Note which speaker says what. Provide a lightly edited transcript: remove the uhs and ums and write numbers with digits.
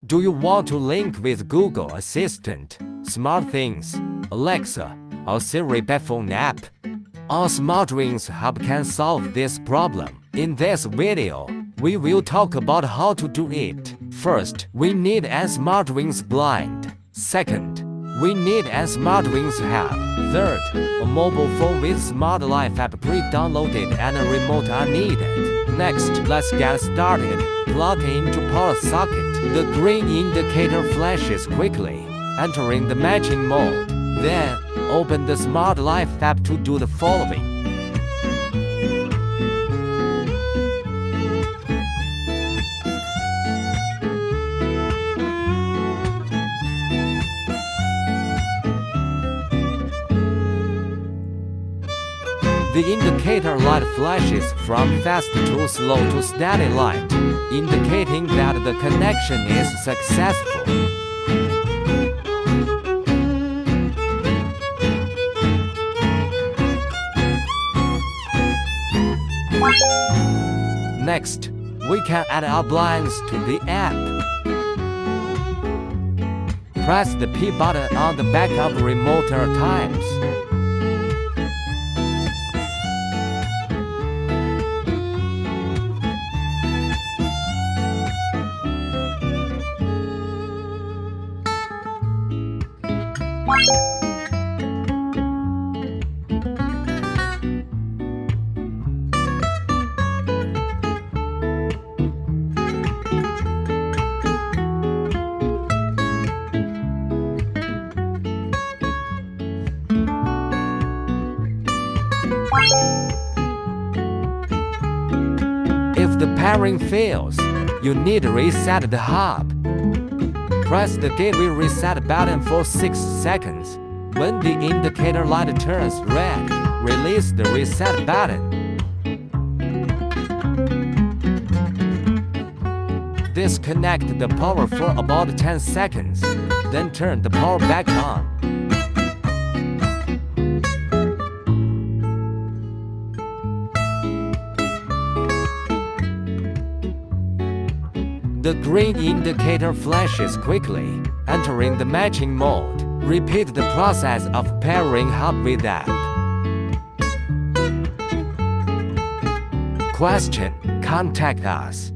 Speaker 1: Do you want to link with Google Assistant, SmartThings, Alexa, or Siri by phone app? Our SmartThings Hub can solve this problem. In this video, we will talk about how to do it. First, we need a SmartThings blind. Second, we need a SmartThings Hub. Third, a mobile phone with Smart Life app pre-downloaded and a remote are needed. Next, let's get started. Plug into power socket. The green indicator flashes quickly, entering the matching mode. Then, open the Smart Life app to do the following. The indicator light flashes from fast to slow to steady light, indicating that the connection is successful. Next, we can add our blinds to the app. Press the P button on the back of remote times. If the pairing fails, you need to reset the hub. Press the gateway reset button for 6 seconds. When the indicator light turns red, release the reset button. Disconnect the power for about 10 seconds, then turn the power back on. The green indicator flashes quickly, entering the matching mode. Repeat the process of pairing hub with app. Question: contact us.